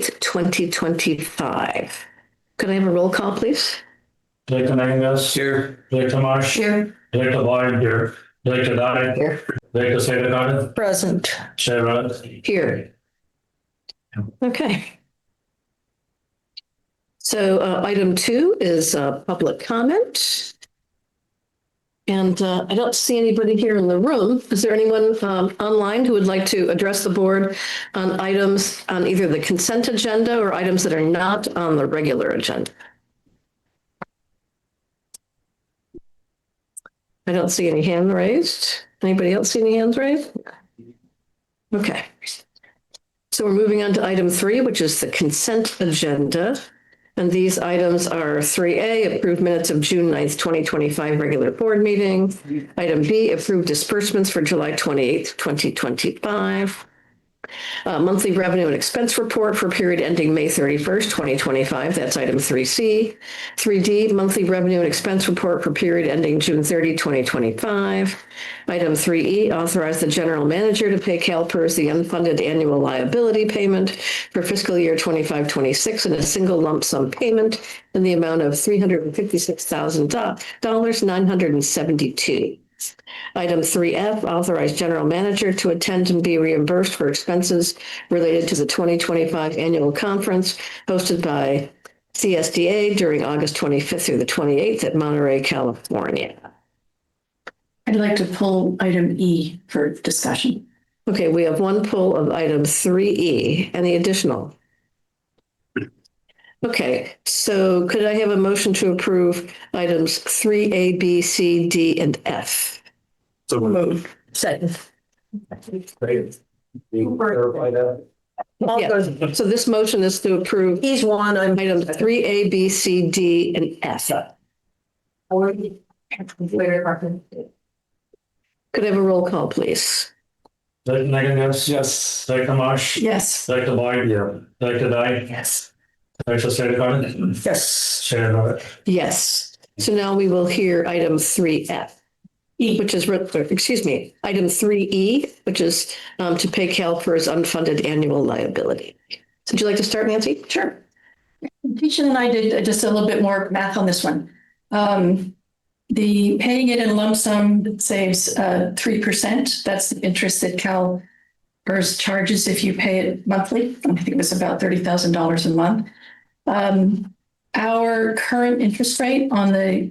2025. Could I have a roll call, please? Director Mangas. Here. Director Marsh. Here. Director Boyd. Here. Director Dye. Here. Director Sedekar. Present. Chair Rudd. Here. Okay. So item 2 is public comment. And I don't see anybody here in the room. Is there anyone online who would like to address the board on items on either the consent agenda or items that are not on the regular agenda? I don't see any hands raised. Anybody else see any hands raised? Okay. So we're moving on to item 3, which is the consent agenda. And these items are 3A, approved minutes of June 9th, 2025 regular board meeting. Item B, approved disbursements for July 28th, 2025. Monthly revenue and expense report for period ending May 31st, 2025. That's item 3C. 3D, monthly revenue and expense report for period ending June 30, 2025. Item 3E, authorize the general manager to pay CalPERS the unfunded annual liability payment for fiscal year 25-26 in a single lump sum payment in the amount of $356,972. Item 3F, authorize general manager to attend and be reimbursed for expenses related to the 2025 annual conference hosted by CSDA during August 25th through the 28th at Monterey, California. I'd like to pull item E for discussion. Okay, we have one pull of item 3E. Any additional? Okay, so could I have a motion to approve items 3A, B, C, D, and F? So Moved. Second. Great. You clarify that? Yeah. So this motion is to approve He's one, I'm items 3A, B, C, D, and F. Could I have a roll call, please? Director Mangas. Yes. Director Marsh. Yes. Director Boyd. Yeah. Director Dye. Yes. Director Sedekar. yes. Chair Rudd. Yes. So now we will hear item 3F. Which is, item 3E, which is to pay CalPERS unfunded annual liability. Would you like to start, Nancy? Sure. Keisha and I did just a little bit more math on this one. The paying it in lump sum saves 3%. That's the interest that CalPERS charges if you pay it monthly. I think it was about $30,000 a month. Our current interest rate on the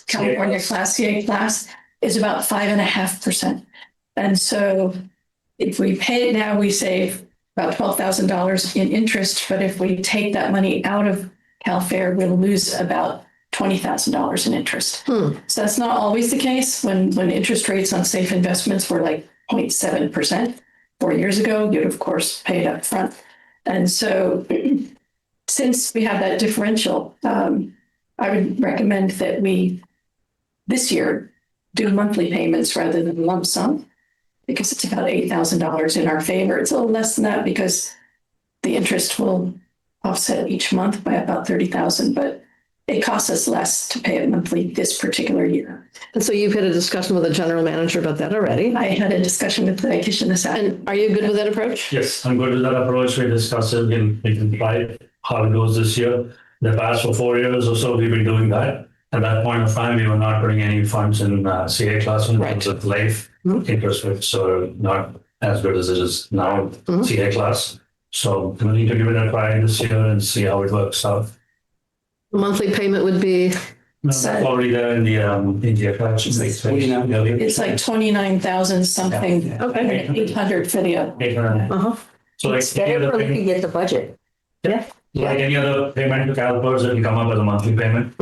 California Class CA class is about 5.5%. And so if we pay it now, we save about $12,000 in interest. But if we take that money out of CalFair, we'll lose about $20,000 in interest. So that's not always the case. When interest rates on safe investments were like 0.7% 4 years ago, you'd of course pay it up front. And so since we have that differential, I would recommend that we, this year, do monthly payments rather than lump sum, because it's about $8,000 in our favor. It's a little less than that because the interest will offset each month by about $30,000, but it costs us less to pay it monthly this particular year. And so you've had a discussion with the general manager about that already. I had a discussion with the kitchen this afternoon. And are you good with that approach? Yes, I'm good with that approach. We discussed it. We can try how it goes this year. The past for 4 years or so, we've been doing that. At that point of time, we were not putting any funds in CA class in terms of life interest rates, so not as good as it is now, CA class. So we need to give it a try this year and see how it works out. Monthly payment would be? That's already there in the account. It's like 29,000 something, Okay. 800 for the other. So like It's better when we get the budget. Yeah. Like any other payment to CalPERS, it can come up as a monthly payment,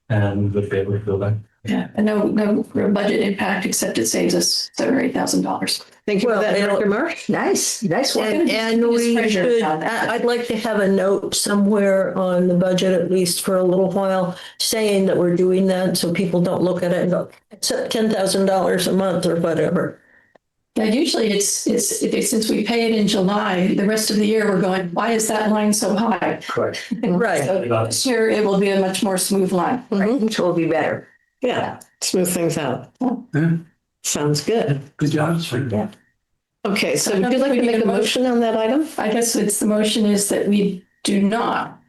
and we'll be able to do that. Yeah, and no real budget impact, except it saves us $7,000 or $8,000. Thank you for Well, that, it'll- Dr. Marsh. Nice work. And And use we treasure should, on that. I'd like to have a note somewhere on the budget, at least for a little while, saying that we're doing that, so people don't look at it and go, it's up $10,000 a month or whatever. Yeah, usually it's since we pay it in July, the rest of the year we're going, why is that line so high? Correct. Right. So this year it will be a much more smooth line. Which will be better. Yeah, smooth things out. Sounds good. Good job. Yeah. Okay, so would you like to make a motion on that item? I guess the motion is that we do not.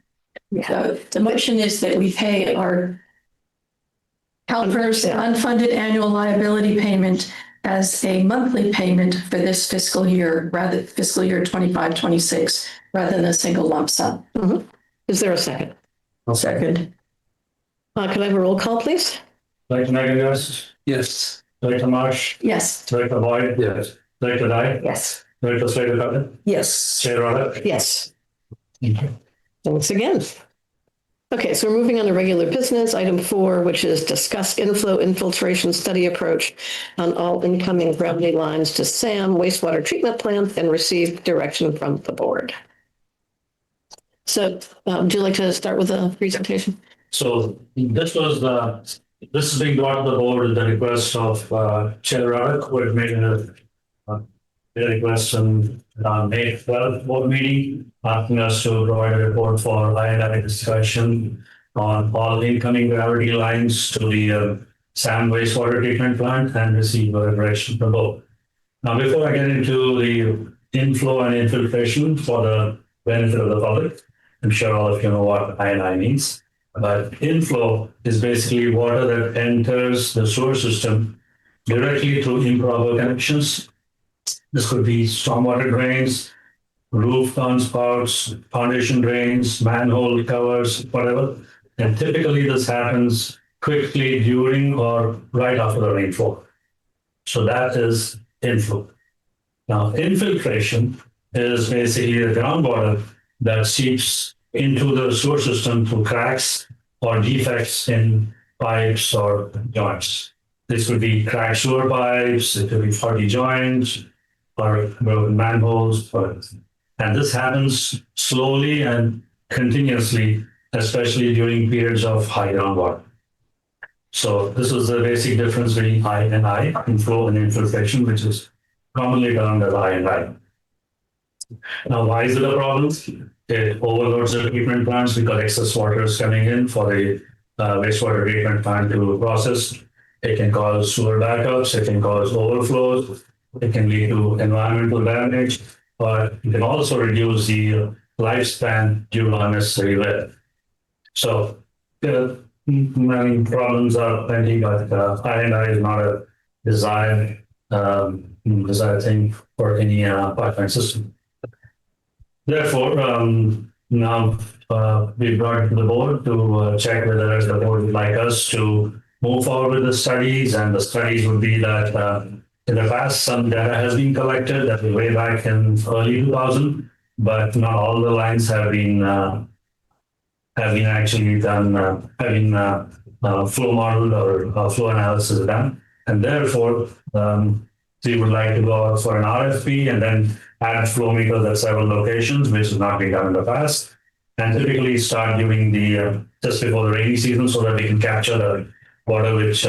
The motion is that we pay our CalPERS unfunded annual liability payment as a monthly payment for this fiscal year, rather fiscal year 25-26, rather than a single lump sum. Is there a second? Second. Can I have a roll call, please? Director Megan, Yes. Director Marsh, Yes. Director Boyd, Yes. Director Dye, Yes. Director Slater, Yes. Chair Roddick. Yes. Thanks again. Okay, so we're moving on to regular business, item 4, which is discuss inflow infiltration study approach on all incoming gravity lines to SAM wastewater treatment plant and receive direction from the board. So would you like to start with a presentation? So this is being brought to the board at the request of Chair Roddick, who had made a request on May 12th board meeting, asking us to provide a report for I&I discussion on all incoming gravity lines to the SAM wastewater treatment plant and receive a direction from both. Now, before I get into the inflow and infiltration for the benefit of the public, I'm sure all of you know what I&I means. But inflow is basically water that enters the sewer system directly through improper connections. This could be stormwater drains, roof downspouts, foundation drains, manhole covers, whatever. And typically this happens quickly during or right after the rainfall. So that is inflow. Now, infiltration is basically the groundwater that seeps into the sewer system through cracks or defects in pipes or joints. This could be cracked sewer pipes, it could be faulty joints, or broken manholes, and this happens slowly and continuously, especially during periods of high groundwater. So this is the basic difference between I and I, inflow and infiltration, which is commonly termed as I and I. Now, why is it a problem? It overloads the treatment plants because excess water is coming in for the wastewater treatment plant to process. It can cause sewer backups, it can cause overflows, it can lead to environmental damage, but it can also reduce the lifespan due to unnecessary wear. So, many problems are plenty, but I&I is not a desired thing for any pipeline system. Therefore, now we brought it to the board to check whether the board would like us to move forward with the studies, and the studies would be that in the past, some data has been collected that was way back in early 2000, but not all the lines have been actually done, flow modeled or flow analysis done, and therefore we would like to go out for an RFP and then add flow meters at several locations, which has not been done in the past, and typically start during the just before the rainy season so that we can capture the water which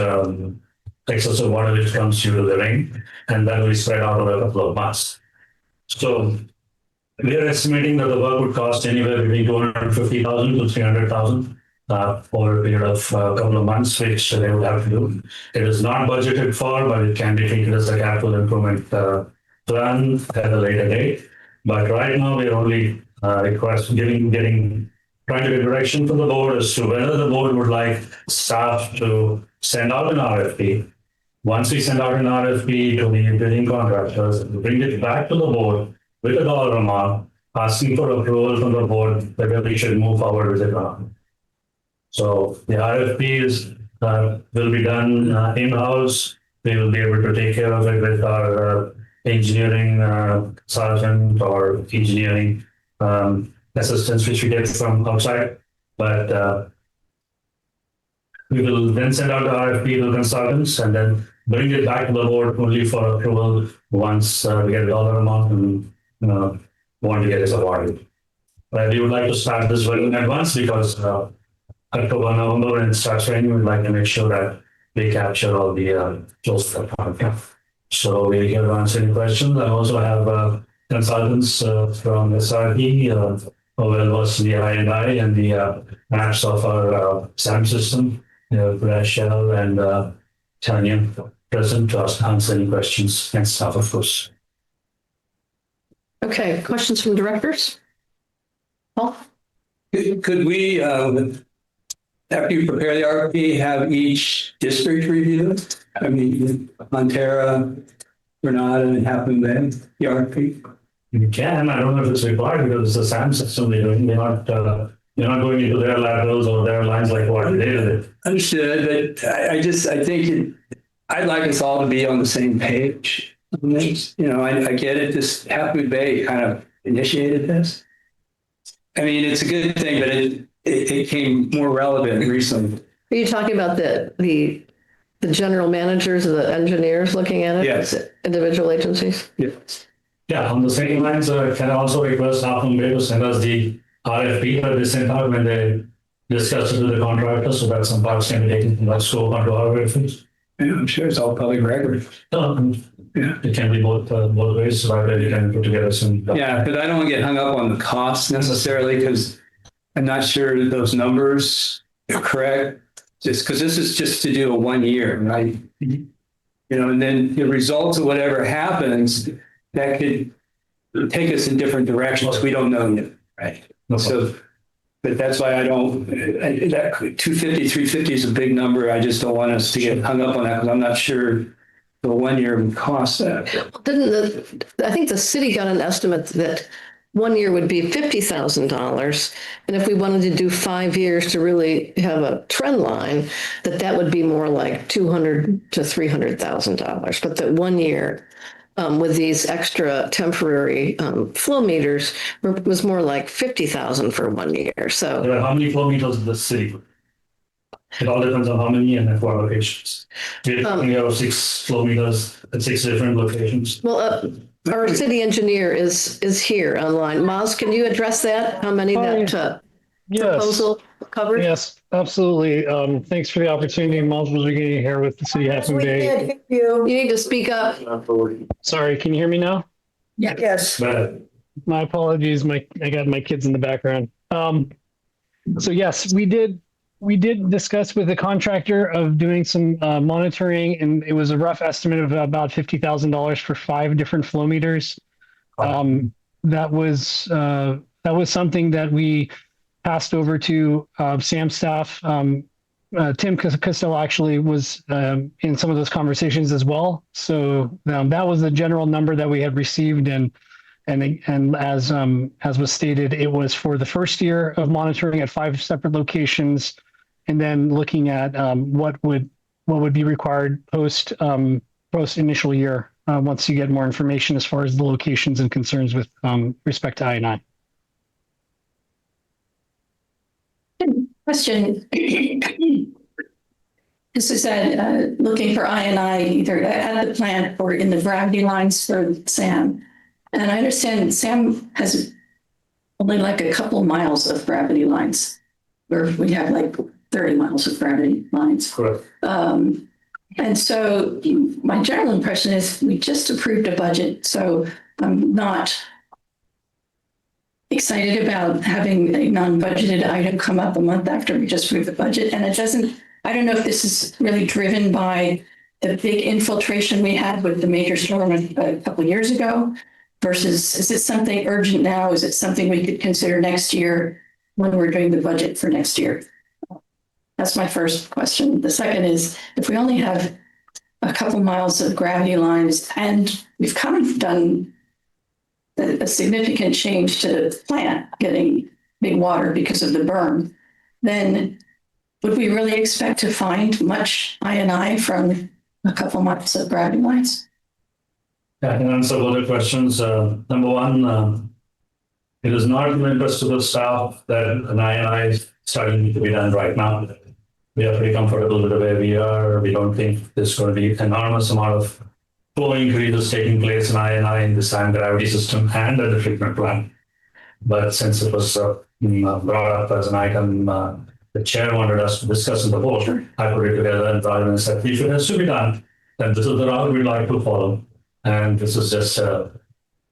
excessive water which comes due to the rain, and that will be spread out over a couple of months. So we are estimating that the work would cost anywhere between 250,000 to 300,000 over a period of a couple of months, which they would have to do. It is not budgeted for, but it can be treated as a capital improvement plan at a later date. But right now, we're only trying to get direction from the board as to whether the board would like staff to send out an RFP. Once we send out an RFP to the bidding contractors, bring it back to the board with a dollar amount, asking for approval from the board whether we should move forward with it or not. So the RFP will be done in-house. We will be able to take care of it with our engineering sergeant or engineering assistance, which we get from outside. But we will then send out the RFP to consultants and then bring it back to the board only for approval once we get a dollar amount and want to get it awarded. We would like to start this well in advance because October, November, when it starts raining, we'd like to make sure that we capture all the flows that come. So we're here to answer any questions. I also have consultants from SRP who will watch the I&I and the maps of our SAM system. Rachel and Tanya present to answer any questions and stuff, of course. Okay, questions from directors? Paul? Could we, after you prepare the RFP, have each district review it? I mean, Montera, Granada, and have them then, the RFP? You can, I don't know if it's required because it's a SAM system they're doing. They're not going into their laterals or their lines like what they did. Understood, but I think I'd like us all to be on the same page on this. You know, I get it, this Half Moon Bay kind of initiated this. I mean, it's a good thing, but it came more relevant recently. Are you talking about the general managers or the engineers looking at it? Yes. Individual agencies? Yes. Yeah, on the same lines, can I also request Half Moon Bay to send us the RFP that they sent out when they discussed it with the contractor, so that some parts can be taken from that scope onto our reference. Yeah, I'm sure it's all public record. Yeah. It can be both ways, so that you can put together some. Yeah, because I don't want to get hung up on the cost necessarily, because I'm not sure those numbers are correct. Just because this is just to do a 1 year, right? You know, and then the results of whatever happens, that could take us in different directions. We don't know yet, right? No So, but that's why that 250, 350 is a big number. I just don't want us to get hung up on that because I'm not sure the 1 year would cost that. I think the city got an estimate that 1 year would be $50,000. And if we wanted to do 5 years to really have a trend line, that would be more like $200,000 to $300,000. But that 1 year with these extra temporary flow meters was more like $50,000 for 1 year. So There are how many flow meters in the city? It all depends on how many and at what locations. We have 6 flow meters at 6 different locations. well, our city engineer is here online. Maz, can you address that? How many that Yes, proposal covered? yes, absolutely. Thanks for the opportunity. Miles Virginia here with the City of Half Moon We Bay. can't hear you. You need to speak up. Sorry, can you hear me now? Yes. But My apologies. I got my kids in the background. So yes, we did discuss with the contractor of doing some monitoring, and it was a rough estimate of about $50,000 for 5 different flow meters. That was something that we passed over to Sam's staff. Tim Costello actually was in some of those conversations as well. So that was the general number that we had received, and as was stated, it was for the first year of monitoring at 5 separate locations, and then looking at what would be required post initial year once you get more information as far as the locations and concerns with respect to I&I. Question. This is looking for I&I either at the plant or in the gravity lines for SAM. And I understand SAM has only like a couple miles of gravity lines, where we have like 30 miles of gravity lines. correct. And so my general impression is we just approved a budget, so I'm not excited about having a non-budgeted item come up a month after we just approved the budget. And I don't know if this is really driven by the big infiltration we had with the major storm a couple of years ago versus, is it something urgent now? Is it something we could consider next year when we're doing the budget for next year? That's my first question. The second is, if we only have a couple miles of gravity lines and we've kind of done a significant change to the plant getting big water because of the berm, then would we really expect to find much I&I from a couple miles of gravity lines? Yeah, I can answer both the questions. Number one, it is not in the interest of the staff that an I&I is starting to be done right now. We are pretty comfortable with the way we are. We don't think there's going to be an enormous amount of flow increases taking place in I&I in the sand gravity system and at the treatment plant. But since it was brought up as an item, the chair wanted us to discuss in the board. I put it together and brought it and said, if it has to be done, then this is the route we'd like to follow. And this is just, I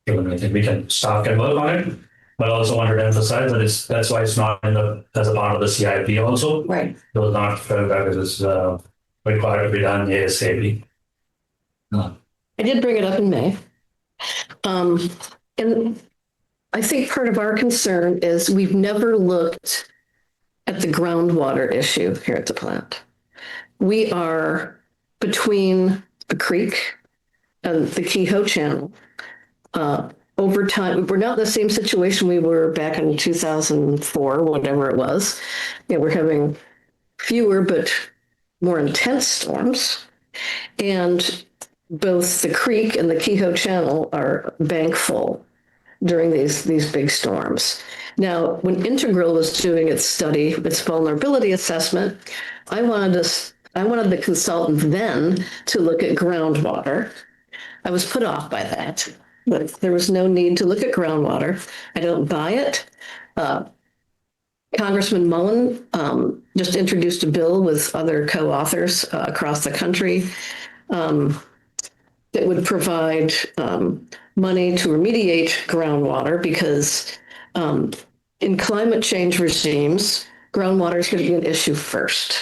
think we can staff can work on it. But I also wanted to emphasize that that's why it's not as a part of the CIP also. Right. It was not felt that it is required to be done ASAP. I did bring it up in May. And I think part of our concern is we've never looked at the groundwater issue here at the plant. We are between the creek and the Kehoe Channel. Over time, we're not in the same situation we were back in 2004, whatever it was. We're having fewer but more intense storms. And both the creek and the Kehoe Channel are bank full during these big storms. Now, when Integral was doing its study, its vulnerability assessment, I wanted the consultant then to look at groundwater. I was put off by that, but there was no need to look at groundwater. I don't buy it. Congressman Mullen just introduced a bill with other co-authors across the country that would provide money to remediate groundwater because in climate change regimes, groundwater is going to be an issue first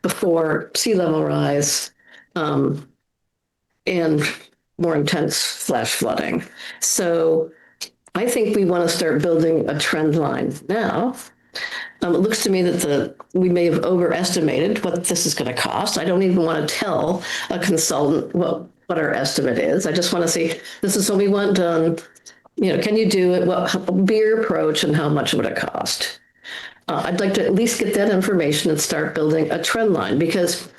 before sea level rise and more intense flash flooding. So I think we want to start building a trend line now. It looks to me that we may have overestimated what this is going to cost. I don't even want to tell a consultant what our estimate is. I just want to say, this is what we want done. Can you do it? What be your approach and how much would it cost? I'd like to at least get that information and start building a trend line because,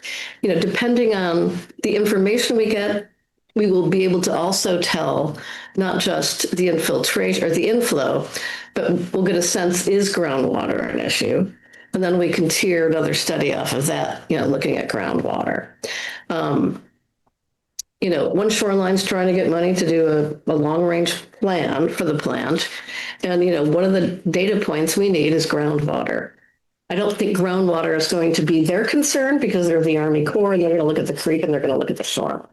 depending on the information we get, we will be able to also tell not just the infiltration or the inflow, but we'll get a sense, is groundwater an issue? And then we can tier another study off of that, looking at groundwater. One shoreline's trying to get money to do a long-range plan for the plant. And, one of the data points we need is groundwater. I don't think groundwater is going to be their concern because they're the Army Corps and they're going to look at the creek and they're going to look at the shoreline.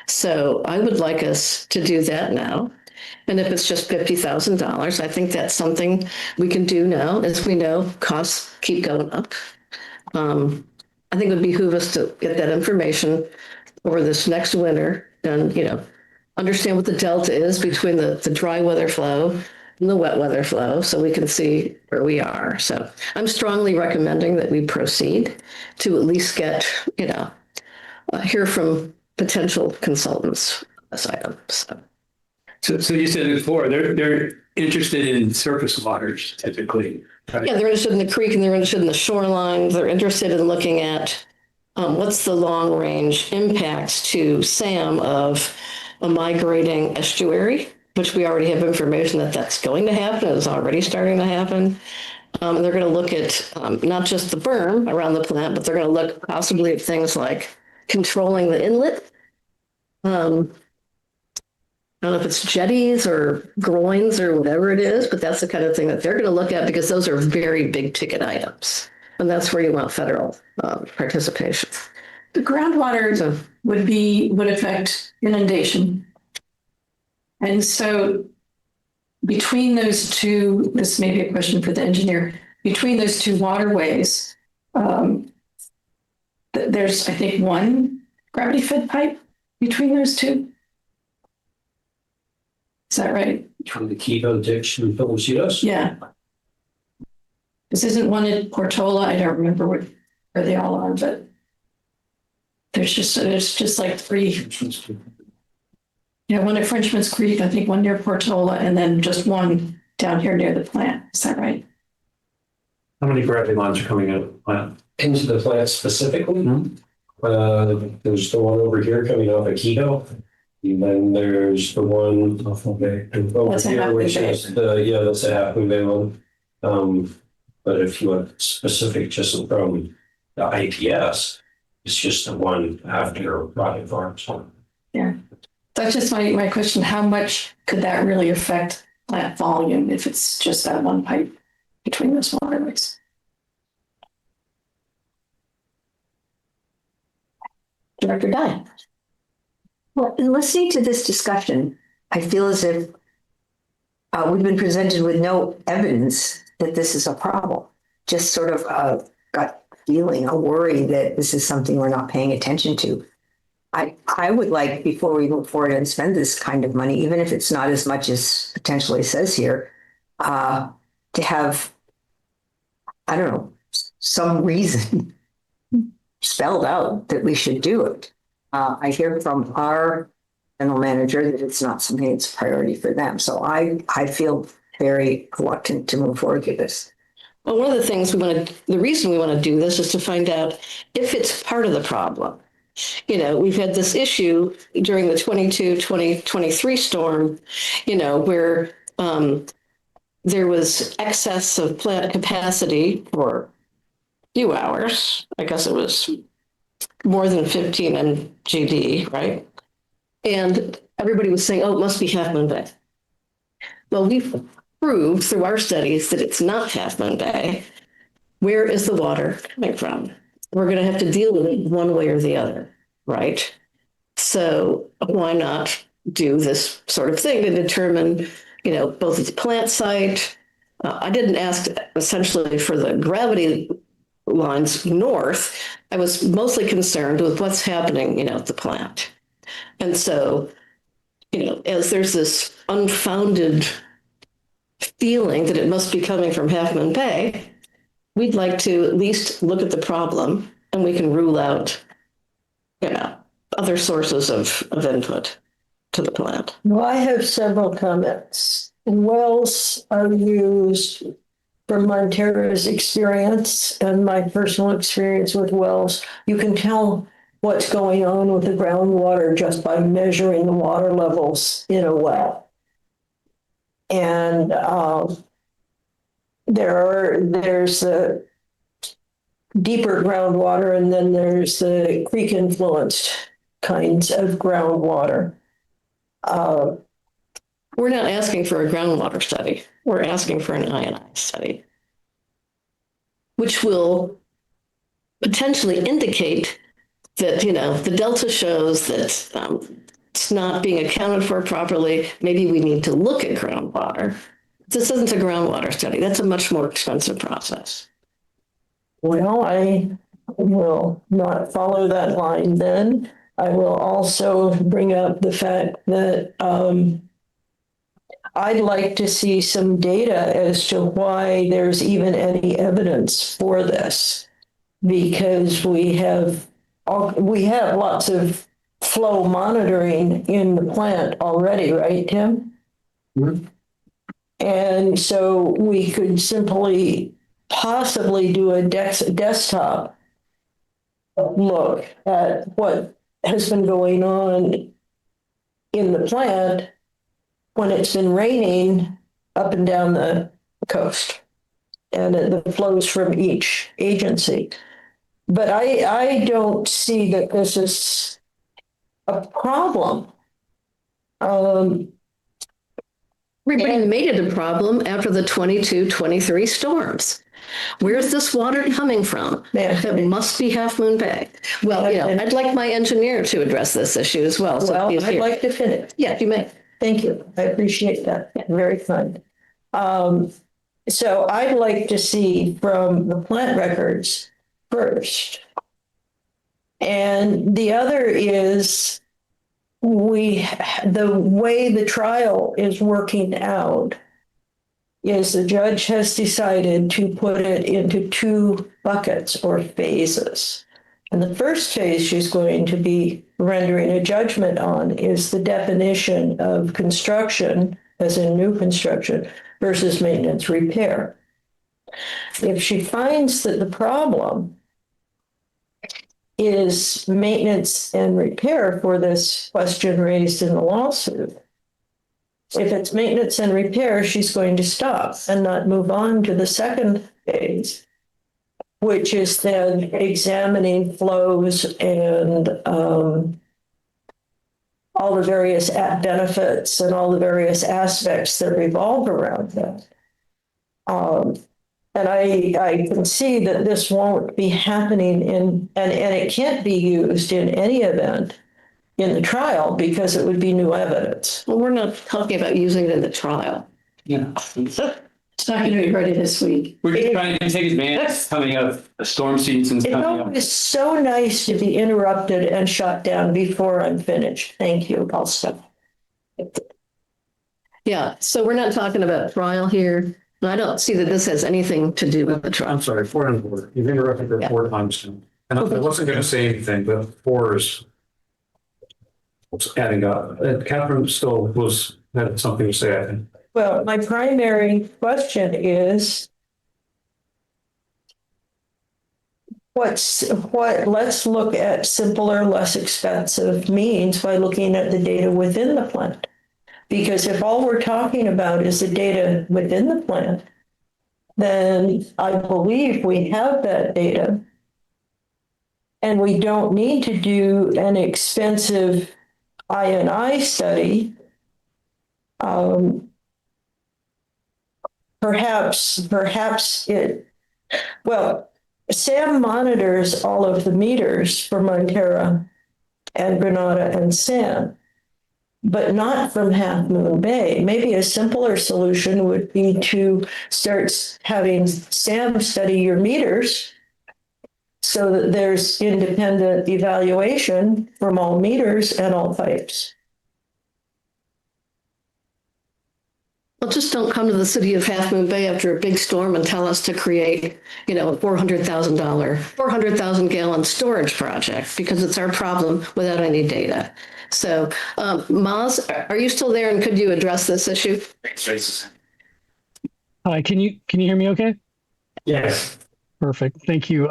So I would like us to do that now. And if it's just $50,000, I think that's something we can do now. As we know, costs keep going up. I think it would behoove us to get that information over this next winter and, understand what the delta is between the dry weather flow and the wet weather flow so we can see where we are. So I'm strongly recommending that we proceed to at least get, hear from potential consultants on this item. So you said before, they're interested in surface waters typically. Right? Yeah, they're interested in the creek and they're interested in the shoreline. They're interested in looking at what's the long range impacts to SAM of a migrating estuary, which we already have information that that's going to happen. It's already starting to happen. And they're going to look at not just the berm around the plant, but they're going to look possibly at things like controlling the inlet. I don't know if it's jetties or groins or whatever it is, but that's the kind of thing that they're going to look at because those are very big ticket items. And that's where you want federal participation. The groundwater would affect inundation. And so between those two, this may be a question for the engineer, between those two waterways, there's, I think, one gravity fed pipe between those two. Is that right? From the Kehoe ditch and Philicitos? Yeah. This isn't one at Portola. I don't remember where they all are, but there's just like three. Yeah, one at Frenchman's Creek, I think one near Portola, and then just one down here near the plant. Is that right? How many gravity lines are coming out of the plant? Into the plant specifically? There's the one over here coming off of Kehoe. And then there's the one over That's a here, Half which Moon Bay. is that's a Half Moon Bay one. But if you want specific just from the IPS, it's just the one after Rocket Farms. Yeah. That's just my question. How much could that really affect plant volume if it's just that one pipe between those waterways? Director Dye. Well, in listening to this discussion, I feel as if we've been presented with no evidence that this is a problem. Just sort of a gut feeling, a worry that this is something we're not paying attention to. I would like, before we move forward and spend this kind of money, even if it's not as much as potentially says here, to have, I don't know, some reason spelled out that we should do it. I hear from our general manager that it's not something that's a priority for them. So I feel very reluctant to move forward with this. Well, one of the things the reason we want to do this is to find out if it's part of the problem. We've had this issue during the 2023 storm, where there was excess of plant capacity for a few hours. I guess it was more than 15 MGD, right? And everybody was saying, oh, it must be Half Moon Bay. Well, we've proved through our studies that it's not Half Moon Bay. Where is the water coming from? We're going to have to deal with it one way or the other, right? So why not do this sort of thing to determine, both the plant site. I didn't ask essentially for the gravity lines north. I was mostly concerned with what's happening, at the plant. And so, as there's this unfounded feeling that it must be coming from Half Moon Bay, we'd like to at least look at the problem and we can rule out, other sources of input to the plant. Well, I have several comments. Wells are used, from Montera's experience and my personal experience with wells, you can tell what's going on with the groundwater just by measuring the water levels in a well. And there's the deeper groundwater, and then there's the creek influenced kinds of groundwater. We're not asking for a groundwater study. We're asking for an ionized study, which will potentially indicate that, the delta shows that it's not being accounted for properly. Maybe we need to look at groundwater. This isn't a groundwater study. That's a much more expensive process. Well, I will not follow that line then. I will also bring up the fact that I'd like to see some data as to why there's even any evidence for this, because we have lots of flow monitoring in the plant already, right, Tim? Mm-hmm. And so we could simply possibly do a desktop look at what has been going on in the plant when it's been raining up and down the coast, and the flows from each agency. But I don't see that this is a problem. Everybody made it a problem after the 22-23 storms. Where's this water coming from? It must be Half Moon Bay. Well, I'd like my engineer to address this issue as well. So well, I'd like to finish. Yeah, you may. Thank you. I appreciate that. Very kind. So I'd like to see from the plant records first. And the other is the way the trial is working out is the judge has decided to put it into two buckets or phases. And the first phase she's going to be rendering a judgment on is the definition of construction, as in new construction, versus maintenance repair. If she finds that the problem is maintenance and repair for this question raised in the lawsuit, if it's maintenance and repair, she's going to stop and not move on to the second phase, which is then examining flows and all the various benefits and all the various aspects that revolve around that. And I can see that this won't be happening and it can't be used in any event in the trial because it would be new evidence. Well, we're not talking about using it in the trial. Yeah. It's not going to be ready this week. We're just trying to take advantage coming up, the storm season's It's coming up. always so nice to be interrupted and shut down before I'm finished. Thank you. I'll stop. Yeah, so we're not talking about trial here. And I don't see that this has anything to do with the trial. I'm sorry, 4 and 4. You've interrupted her 4 times now. And I wasn't going to say anything, but 4 is what's adding up. And Catherine still had something to say, I think. Well, my primary question is, let's look at simpler, less expensive means by looking at the data within the plant. Because if all we're talking about is the data within the plant, then I believe we have that data. And we don't need to do an expensive I&I study. Perhaps Sam monitors all of the meters for Montera and Granada and San, but not from Half Moon Bay. Maybe a simpler solution would be to start having Sam study your meters so that there's independent evaluation from all meters and all pipes. Well, just don't come to the city of Half Moon Bay after a big storm and tell us to create, a $400,000, 400,000 gallon storage project, because it's our problem without any data. So, Maz, are you still there, and could you address this issue? Hi, can you hear me okay? Yes. Perfect. Thank you.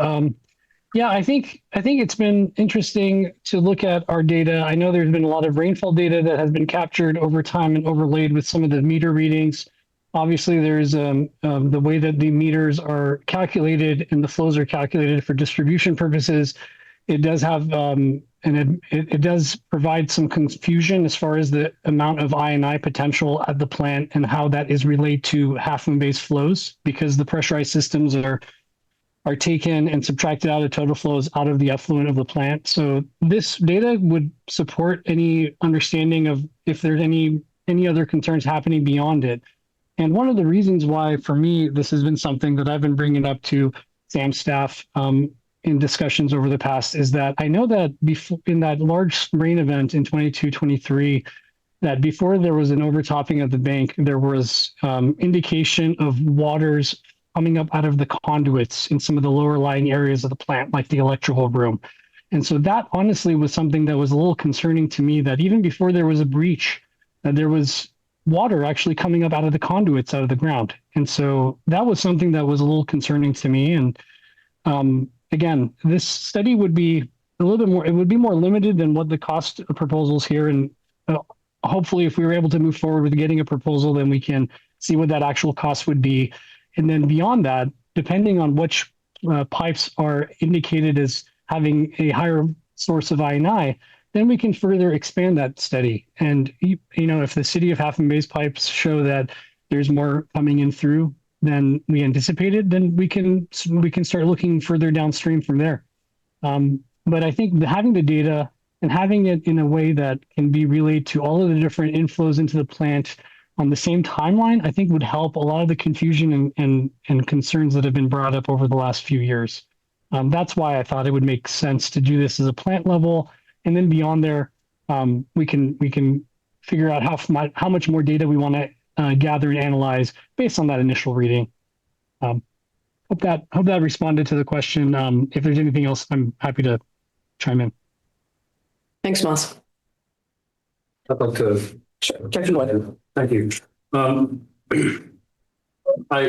Yeah, I think it's been interesting to look at our data. I know there's been a lot of rainfall data that has been captured over time and overlaid with some of the meter readings. Obviously, there's the way that the meters are calculated and the flows are calculated for distribution purposes. It does have it does provide some confusion as far as the amount of I&I potential at the plant and how that is related to Half Moon Bay's flows, because the pressurized systems are taken and subtracted out of total flows out of the effluent of the plant. So this data would support any understanding of if there's any other concerns happening beyond it. And one of the reasons why, for me, this has been something that I've been bringing up to SAM staff in discussions over the past is that I know that before, in that large rain event in 22-23, that before there was an overtopping of the bank, there was indication of waters coming up out of the conduits in some of the lower lying areas of the plant, like the electrical room. And so that honestly was something that was a little concerning to me, that even before there was a breach, that there was water actually coming up out of the conduits out of the ground. And so that was something that was a little concerning to me. And again, this study would be a little bit more, it would be more limited than what the cost proposals here. And hopefully if we were able to move forward with getting a proposal, then we can see what that actual cost would be. And then beyond that, depending on which pipes are indicated as having a higher source of I&I, then we can further expand that study. And if the city of Half Moon Bay's pipes show that there's more coming in through than we anticipated, then we can start looking further downstream from there. But I think having the data and having it in a way that can be relayed to all of the different inflows into the plant on the same timeline, I think would help a lot of the confusion and concerns that have been brought up over the last few years. That's why I thought it would make sense to do this as a plant level, and then beyond there, we can figure out how much more data we want to gather and analyze based on that initial reading. Hope that responded to the question. If there's anything else, I'm happy to chime in. Thanks, Moss. I'd like to Check in. Thank you. I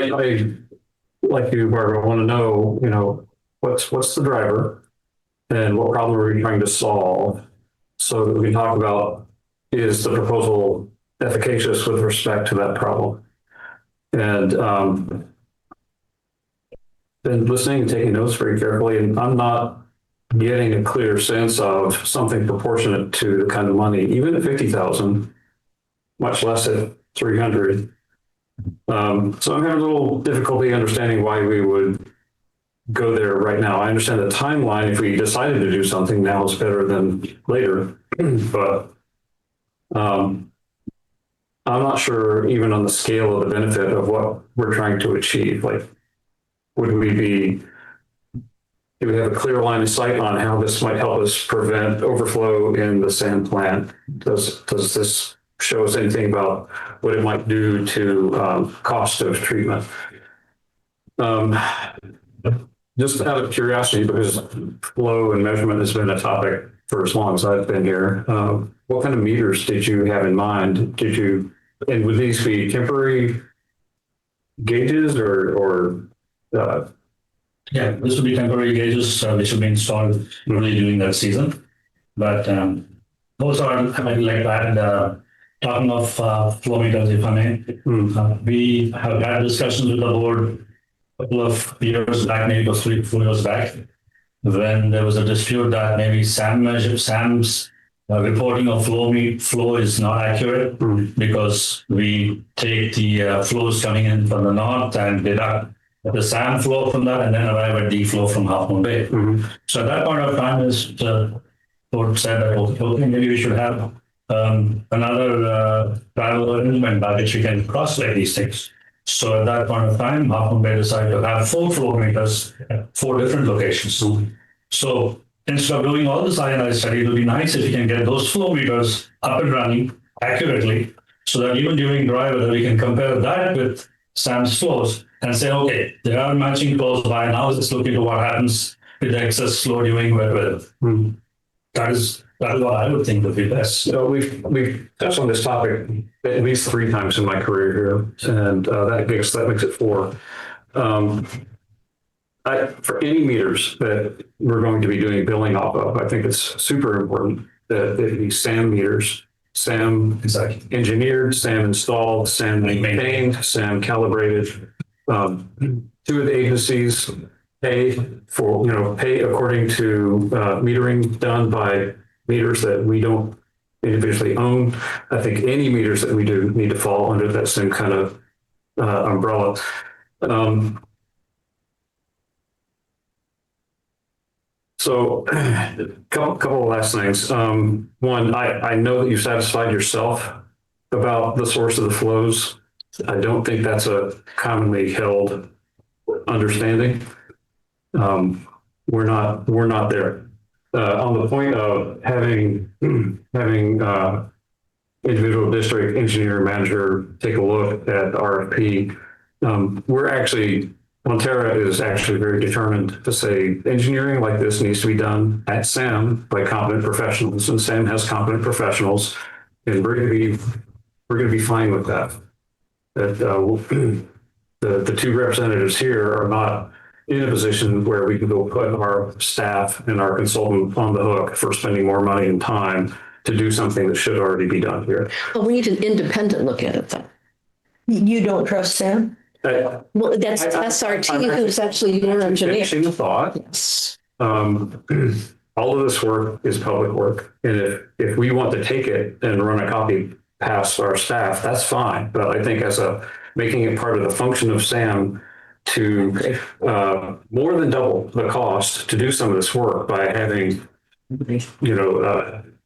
like you, Barbara, want to know, what's the driver and what problem are we trying to solve, so that we can talk about, is the proposal efficacious with respect to that problem? And been listening and taking notes very carefully, and I'm not getting a clear sense of something proportionate to the kind of money, even at 50,000, much less at 300. So I'm having a little difficulty understanding why we would go there right now. I understand the timeline. If we decided to do something now, is better than later. But I'm I'm not sure even on the scale of the benefit of what we're trying to achieve. Like, do we have a clear line of sight on how this might help us prevent overflow in the sand plant? Does this show us anything about what it might do to cost of treatment? Just out of curiosity, because flow and measurement has been a topic for as long as I've been here, what kind of meters did you have in mind? And would these be temporary gauges or Yeah, this would be temporary gauges, which will be installed only during that season. But those are, I mean, like that, talking of flow meters, if I may, we have had discussions with the board a couple of years back, maybe it was 3-4 years back, when there was a dispute that maybe SAM's reporting of flow is not accurate because we take the flows coming in from the north and deduct the SAM flow from that and then arrive at D flow from Half Moon Bay. So at that point of time, the board said that, okay, maybe we should have another travel arrangement by which we can cross-lay these things. So at that point of time, Half Moon Bay decided to have 4 flow meters at 4 different locations. So instead of doing all this INI study, it would be nice if we can get those flow meters up and running accurately so that even during dry weather, we can compare that with SAM's flows and say, okay, there are matching flows by now. Let's look into what happens with the excess flow during wet weather. That is what I would think would be best. So we've touched on this topic at least 3 times in my career here, and that makes it 4. For any meters that we're going to be doing billing off of, I think it's super important that it be SAM meters, SAM engineered, SAM installed, SAM maintained, SAM calibrated. 2 of the agencies pay according to metering done by meters that we don't individually own. I think any meters that we do need to fall under that same kind of umbrella. So a couple of last things. One, I know that you've satisfied yourself about the source of the flows. I don't think that's a commonly held understanding. We're not there. On the point of having individual district engineer manager take a look at RFP, Montera is actually very determined to say engineering like this needs to be done at SAM by competent professionals, and SAM has competent professionals, and we're going to be fine with that. That the 2 representatives here are not in a position where we can go put our staff and our consultant on the hook for spending more money and time to do something that should already be done here. Well, we need an independent look at it, though. You don't trust Sam? Well, that's SRT, who's actually your engineer. Finishing the thought. Yes. All of this work is public work, and if we want to take it and run a copy past our staff, that's fine. But I think making it part of the function of SAM to more than double the cost to do some of this work by having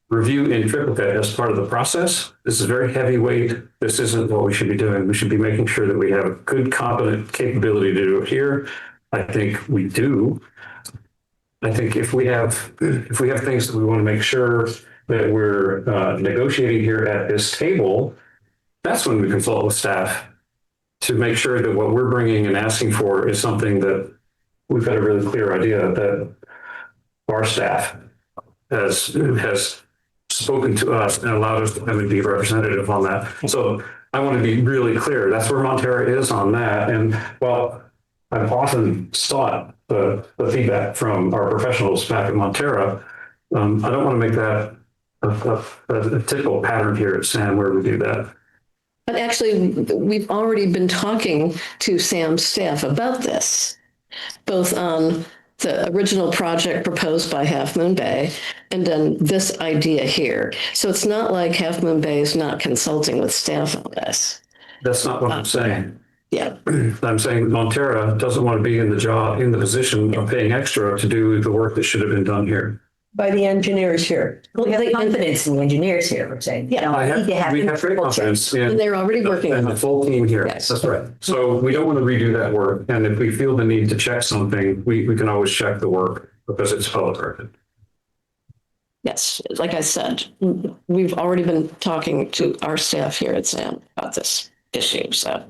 review in triplicate as part of the process. This is very heavyweight. This isn't what we should be doing. We should be making sure that we have a good, competent capability to do it here. I think we do. I think if we have things that we want to make sure that we're negotiating here at this table, that's when we consult with staff to make sure that what we're bringing and asking for is something that we've got a really clear idea that our staff has spoken to us and allowed us to have a be representative on that. So I want to be really clear. That's where Montera is on that. And while I've often sought the feedback from our professionals back at Montera, I don't want to make that a typical pattern here at SAM where we do that. But actually, we've already been talking to SAM's staff about this, both on the original project proposed by Half Moon Bay and then this idea here. So it's not like Half Moon Bay is not consulting with staff on this. That's not what I'm saying. Yeah. I'm saying Montera doesn't want to be in the position of paying extra to do the work that should have been done here. by the engineers here. We have confidence in the engineers here, we're saying. Yeah. We have great confidence And in they're already working and on the it. full team here. Yes. That's right. So we don't want to redo that work. And if we feel the need to check something, we can always check the work because it's public record. Yes, like I said, we've already been talking to our staff here at SAM about this issue. So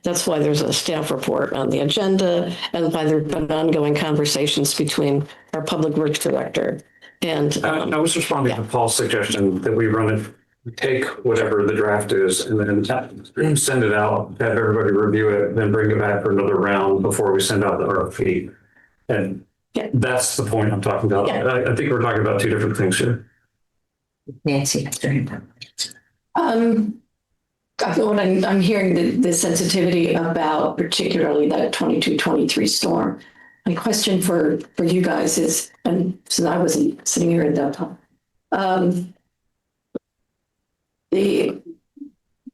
that's why there's a staff report on the agenda and why there's been ongoing conversations between our public works director and. I was responding to Paul's suggestion that we run it, take whatever the draft is and then send it out, have everybody review it, then bring it back for another round before we send out the RFP. And Yeah. that's the point I'm talking about. Yeah. I think we're talking about two different things here. Nancy. I feel when I'm hearing the sensitivity about particularly that 22-23 storm. My question for you guys is, and since I wasn't sitting here at that time,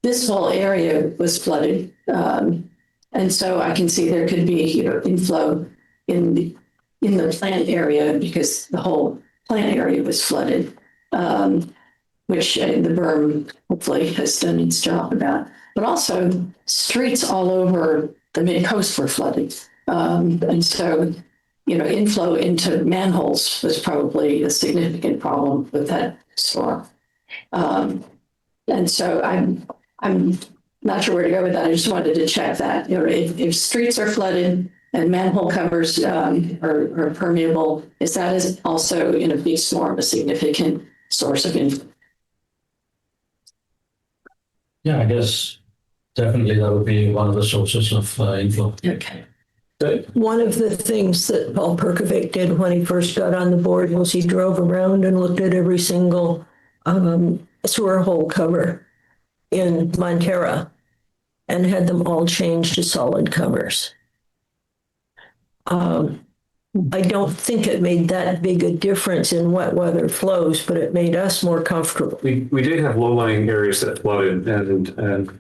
this whole area was flooded, and so I can see there could be inflow in the plant area because the whole plant area was flooded. Which the berm hopefully has done its job about, but also streets all over the mid-coast were flooded. And so, inflow into manholes was probably a significant problem with that storm. And so I'm not sure where to go with that. I just wanted to check that, if streets are flooded and manhole covers are permeable, is that also in a big storm a significant source of inflow? Yeah, I guess definitely that would be one of the sources of inflow. Okay. One of the things that Paul Perkovic did when he first got on the board was he drove around and looked at every single sewer hole cover in Montera and had them all changed to solid covers. I don't think it made that big a difference in wet weather flows, but it made us more comfortable. We did have low-lying areas that flooded and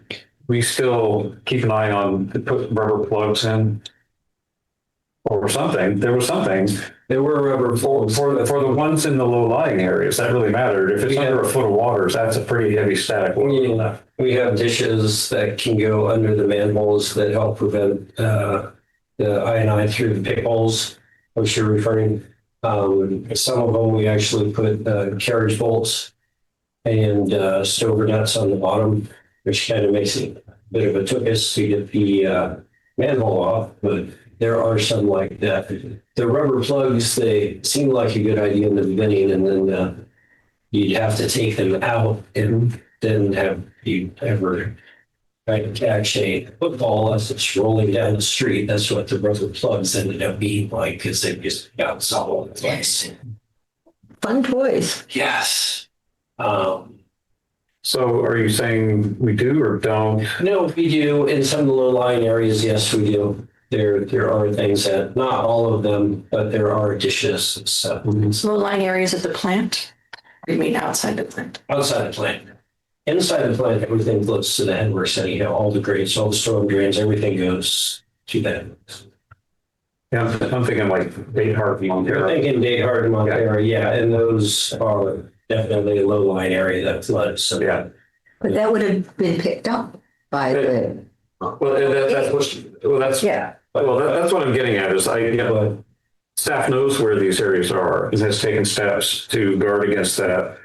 we still keep an eye on, put rubber plugs in or something. There was something. There were rubber For the ones in the low-lying areas, that really mattered. If it's under a foot of water, that's a pretty heavy static. We have dishes that can go under the manholes that help prevent the ionine through the pit holes, which you're referring. Some of them we actually put carriage bolts and stover nuts on the bottom, which kind of makes it a bit of a tuchus to get the manhole off. But there are some like that. The rubber plugs, they seem like a good idea in the beginning, and then you'd have to take them out and then have you ever try to catch a football as it's rolling down the street. That's what the rubber plugs ended up being like, because they just got all over the place. Fun toys. Yes. So are you saying we do or don't? No, we do. In some of the low-lying areas, yes, we do. There are things that, not all of them, but there are dishes and stuff. Low-lying areas at the plant? Or you mean outside the plant? Outside the plant. Inside the plant, everything floats to the headworks anyhow. All the grates, all the storm drains, everything goes to the headworks. Yeah, I'm thinking like Dayhart, You're Montero. thinking Dayhart and Montero, yeah, and those are definitely a low-lying area that floods. So Yeah. But that would have been picked up by the, That's what I'm getting at is staff knows where these areas are and has taken steps to guard against that.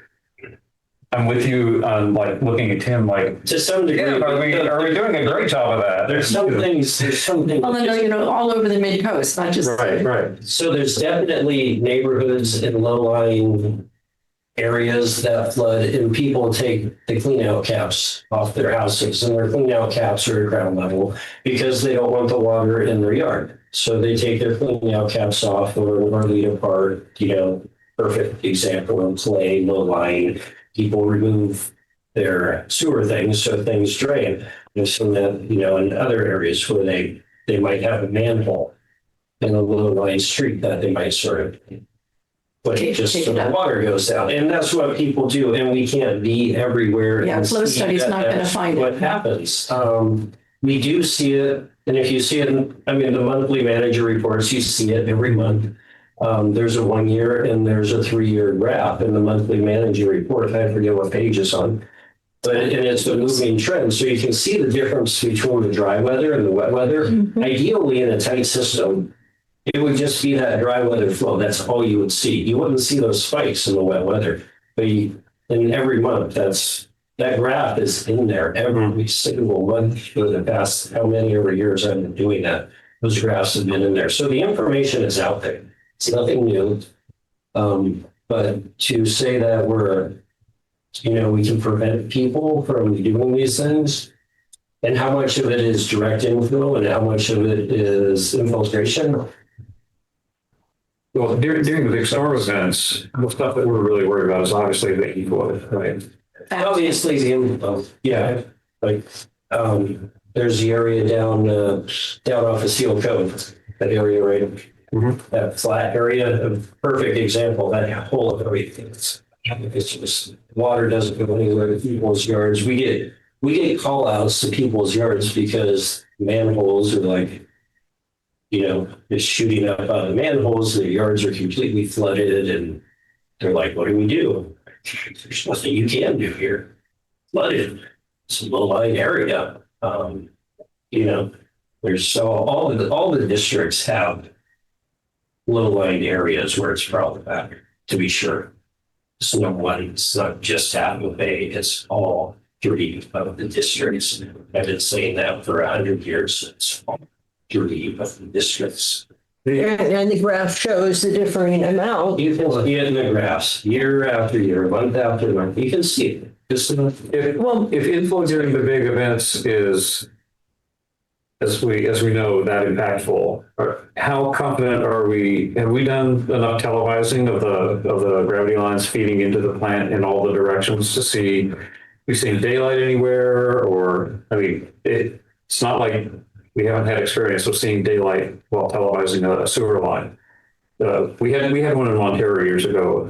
I'm with you on looking at Tim to some degree. are we doing a great job of that? There's some things. Well, then, all over the mid-coast, not just. Right. So there's definitely neighborhoods in low-lying areas that flood, and people take the clean out caps off their houses, and their clean out caps are at ground level because they don't want the water in their yard. So they take their clean out caps off or lead apart, perfect example in clay, low-lying. People remove their sewer things so things drain. There's some that, in other areas where they might have a manhole in a low-lying street that they might sort of put just so the water goes down. And that's what people do. And we can't be everywhere. Yeah, flow study's not going to find what it. happens. We do see it. And if you see it, the monthly manager reports, you see it every month. There's a 1 year and there's a 3-year graph in the monthly manager report. I forget what page it's on. But and it's a moving trend. So you can see the difference between the dry weather and the wet weather. Ideally, in a tight system, it would just be that dry weather flow. That's all you would see. You wouldn't see those spikes in the wet weather. But in every month, that graph is in there every single month for the past how many ever years I've been doing that. Those graphs have been in there. So the information is out there. It's nothing new. But to say that we can prevent people from doing these things, and how much of it is direct inflow and how much of it is infiltration. Well, during the big storm events, the stuff that we're really worried about is obviously the heat flow, right? Obviously, the inflow, yeah. Like, there's the area down off of Seal Cove, that area right, that flat area, a perfect example. That whole area, it's just water doesn't go anywhere to people's yards. We get call outs to people's yards because manholes are like, just shooting up out of the manholes. Their yards are completely flooded, and they're like, "What do we do?" There's nothing you can do here. Flooded. It's a low-lying area. There's so all the districts have low-lying areas where it's problematic, to be sure. It's not just Apple Bay, it's all 3 of the districts. I've been saying that for 100 years. It's all 3 of the districts. And the graph shows the differing amount. You can see it in the graphs, year after year, month after month. You can see it. If inflow during the big events is, as we know, that impactful, how confident are we? Have we done enough televising of the gravity lines feeding into the plant in all the directions to see we've seen daylight anywhere? Or it's not like we haven't had experience of seeing daylight while televising a sewer line. We had one in Montero years ago.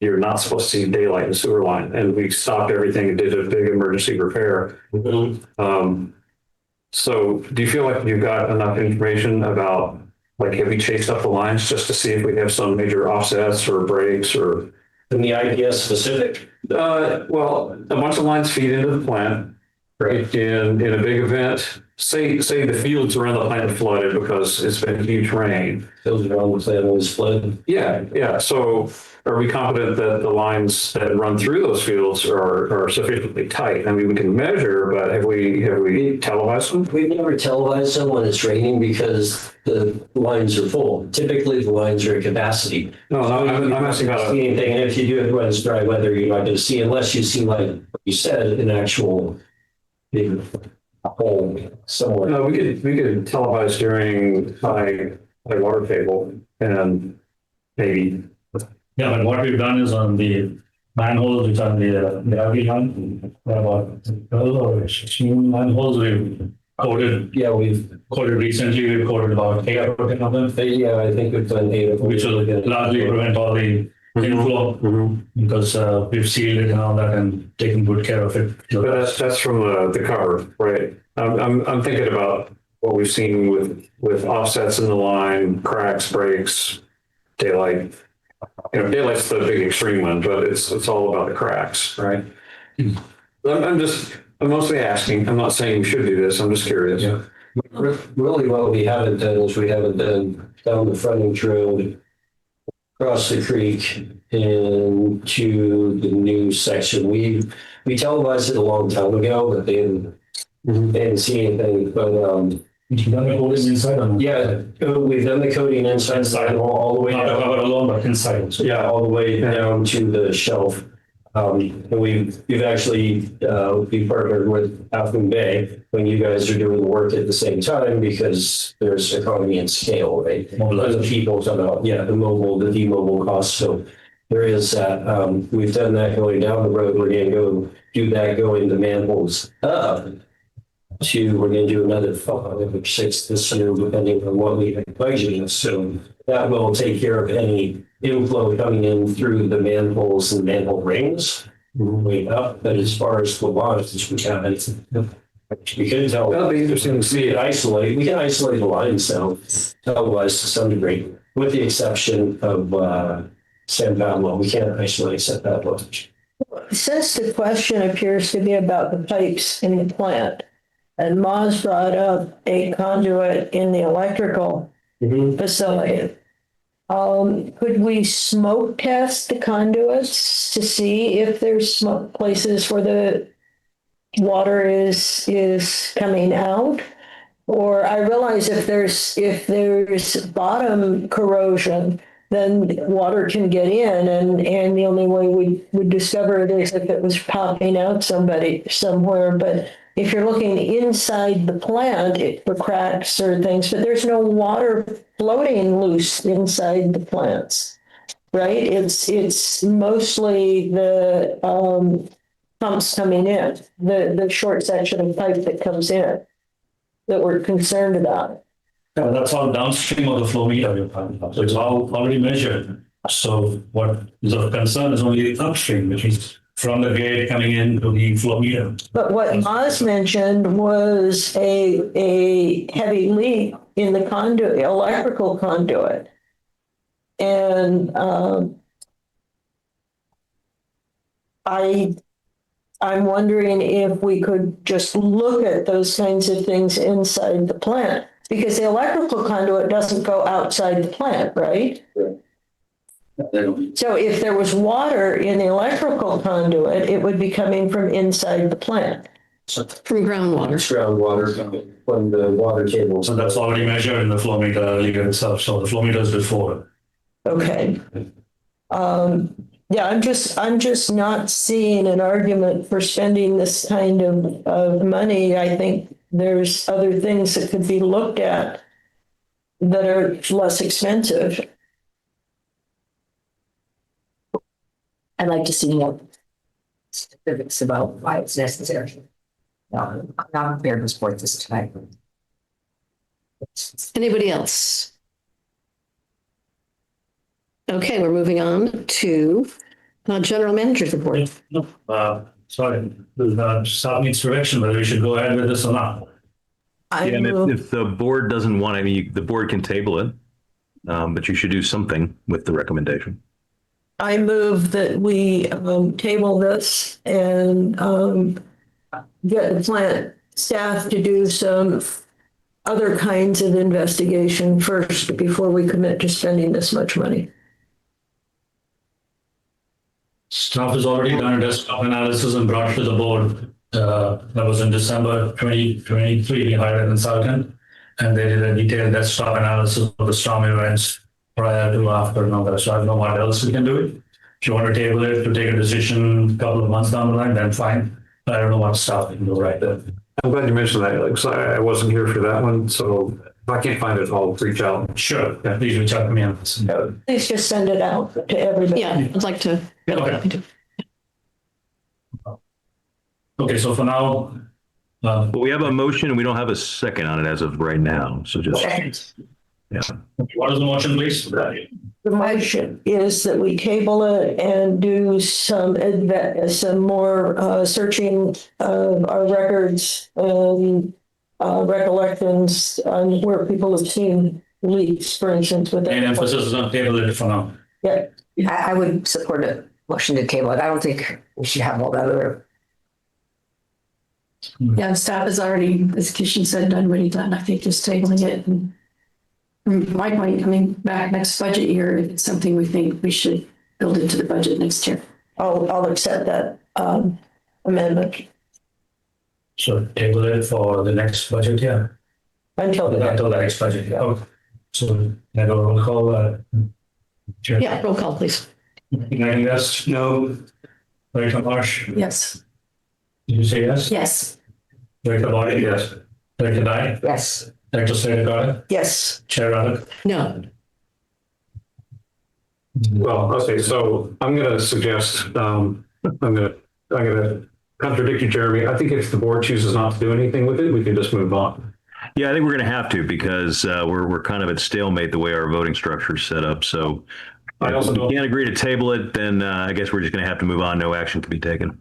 You're not supposed to see daylight in the sewer line, and we stopped everything and did a big emergency repair. So do you feel like you've got enough information about, have we chased up the lines just to see if we have some major offsets or breaks or? In the IPS specific? Well, a bunch of lines feed into the plant. Right. In a big event, say the fields around the plant flooded because it's been huge rain. Fields around the plant was flooded. Yeah. So are we confident that the lines that run through those fields are sufficiently tight? I mean, we can measure, but have we televised them? We've never televised them when it's raining because the lines are full. Typically, the lines are at capacity. No, I'm asking about anything. And if you do it when it's dry weather, you're not going to see, unless you see, like you said, an actual big hole somewhere. No, we could televise during high water table and maybe. Yeah, but what we've done is on the manholes, which are the gravity line, about 12 or 16 manholes we've coated. Yeah, we've coated recently. We've coated about 8 or 10 of them. Yeah, I think we've done 8 of them. Which will largely prevent all the inflow because we've sealed it and all that and taken good care of it. But that's from the cover, right? I'm thinking about what we've seen with offsets in the line, cracks, breaks, daylight. Daylight's the big extreme one, but it's all about the cracks, right? I'm mostly asking. I'm not saying we should do this. I'm just curious. Yeah. Really, what we haven't done is we haven't done down the frontage road, across the creek, into the new section. We televised it a long time ago, but they didn't see anything. But you've done the coating inside on it? Yeah, we've done the coating inside all the way not down. cover alone, but inside. So. Yeah, all the way down to the shelf. And we've actually we partnered with Half-Moon Bay when you guys are doing the work at the same time because there's economy and scale, right? The people come out, the demobile costs. So there is that. We've done that going down the road. We're going to go do that going the manholes up. We're going to do another 5 or 6 this year, depending on what we have budgeted. So that will take care of any inflow coming in through the manholes and manhole rings way up. But as far as the lines, we haven't. We can tell. That'll be interesting to see. We can isolate the lines now, otherwise to some degree, with the exception of San Pablo. We can't isolate San Pablo. Since the question appears to be about the pipes in the plant, and Moz brought up a conduit in the electrical facility, could we smoke test the conduits to see if there's smoke places where the water is coming out? Or I realize if there's bottom corrosion, then water can get in, and the only way we would discover it is if it was popping out somewhere. But if you're looking inside the plant for cracks or things, but there's no water floating loose inside the plants, right? It's mostly the pumps coming in, the short section of pipe that comes in that we're concerned about. Yeah, that's all downstream of the flow meter you're talking about. So it's all already measured. So what is of concern is only the upstream, which is from the gate coming into the flow meter. But what Maz mentioned was a heavy leak in the conduit, electrical conduit. And I'm wondering if we could just look at those kinds of things inside the plant, because the electrical conduit doesn't go outside the plant, right? So if there was water in the electrical conduit, it would be coming from inside the plant. From groundwater. Groundwater from the water table. So that's already measured in the flow meter earlier itself. So the flow meter is before. Okay. Yeah, I'm just not seeing an argument for spending this kind of money. I think there's other things that could be looked at that are less expensive. I'd like to see more specifics about why it's necessary. No, I'm not prepared to support this tonight. Anybody else? Okay, we're moving on to general manager's report. No, sorry, staff needs direction whether we should go ahead with this or not. I Yeah, and move, if the board doesn't want any, the board can table it, but you should do something with the recommendation. I move that we table this and get the plant staff to do some other kinds of investigation first before we commit to spending this much money. Staff has already done a desktop analysis and brought it to the board. That was in December 2023. We hired a consultant and they did a detailed desktop analysis of the storm events prior to, after, and all that. So I don't know what else we can do. If you want to table it to take a decision a couple of months down the line, then fine. I don't know what stuff we can do right there. I'm glad you mentioned that, Alex. I wasn't here for that one, so if I can't find it, I'll reach out. Sure, yeah, please reach out to me on this. Please just send it out to everybody. Yeah, I'd like to. Okay. Okay, so for now, But we have a motion and we don't have a second on it as of right now. So just, yeah. what is the motion, please? The motion is that we table it and do some more searching of our records and recollections on where people have seen leaks, for instance, with Main that. emphasis is on table it for now. Yeah, I would support a motion to table it. I don't think we should have all that other. Yeah, staff is already, as Kishan said, done what he done. I think just tabling it. And from my point, coming back next budget year, if it's something we think we should build into the budget next year. I'll accept that amendment So table it for the next budget year. until the Until the next budget, yeah. Okay. So I don't roll call. Chair. Yeah, roll call, please. Anything else? No. Director Marsh, Yes. did you say yes? Yes. Director Body, yes. Director Dye, Yes. Director Slater, yes. Chair Ruddock. No. Well, okay, so I'm going to suggest, I'm going to contradict you, Jeremy. I think if the board chooses not to do anything with it, we can just move on. Yeah, I think we're going to have to because we're kind of at stalemate the way our voting structure is set up. So I also if we don't, can't agree to table it, then I guess we're just going to have to move on. No action can be taken.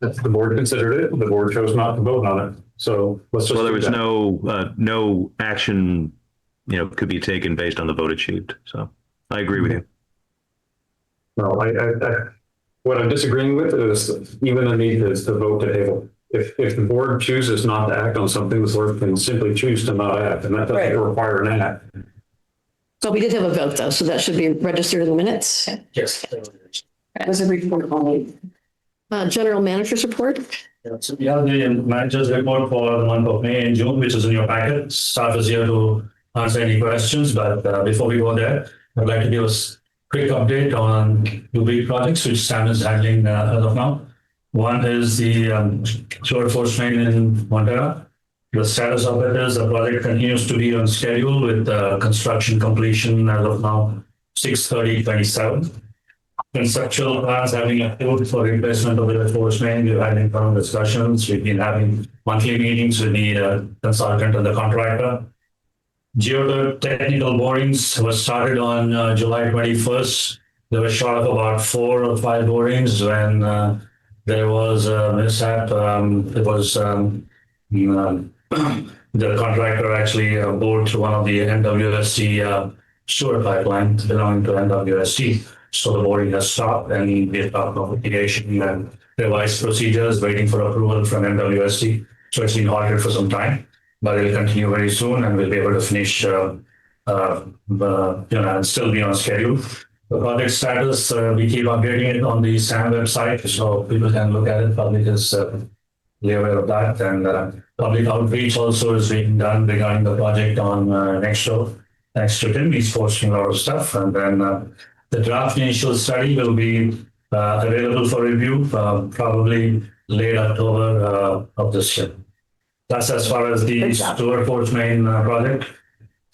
The board considered it, the board chose not to vote on it. So let's just. Well, there do was that. no action, could be taken based on the vote achieved. So I agree with you. No, what I'm disagreeing with is even the need is to vote to table. If the board chooses not to act on something, the board can simply choose to not act, and that Right. doesn't require an act. So we did have a vote though, so that should be registered in the minutes. Yes. Was a report only. General manager's report. Yeah, so we have the manager's report for the month of May and June, which is in your packet. Staff is here to answer any questions, but before we go there, I'd like to give us a quick update on two big projects which Sam is handling as of now. One is the shore force main in Montana. The status of it is the project continues to be on schedule with construction completion as of now 6/30/27. Conceptual plans having approved for replacement of the force main. We've had internal discussions. We've been having monthly meetings with the consultant and the contractor. Geotechnical borings were started on July 21st. They were short of about 4 or 5 borings when there was a mishap. It was the contractor actually bored through one of the NWST sewer pipelines belonging to NWST. So the boring has stopped and we have got notification and revised procedures waiting for approval from NWST. So it's been halted for some time, but it will continue very soon and we'll be able to finish, and still be on schedule. The project status, we keep updating it on the SAM website so people can look at it. Public is aware of that, and public outreach also is being done regarding the project on Nextdoor. Thanks to Tim, he's posting a lot of stuff, and then the draft initial study will be available for review probably late October of this year. That's as far as the sewer force main project.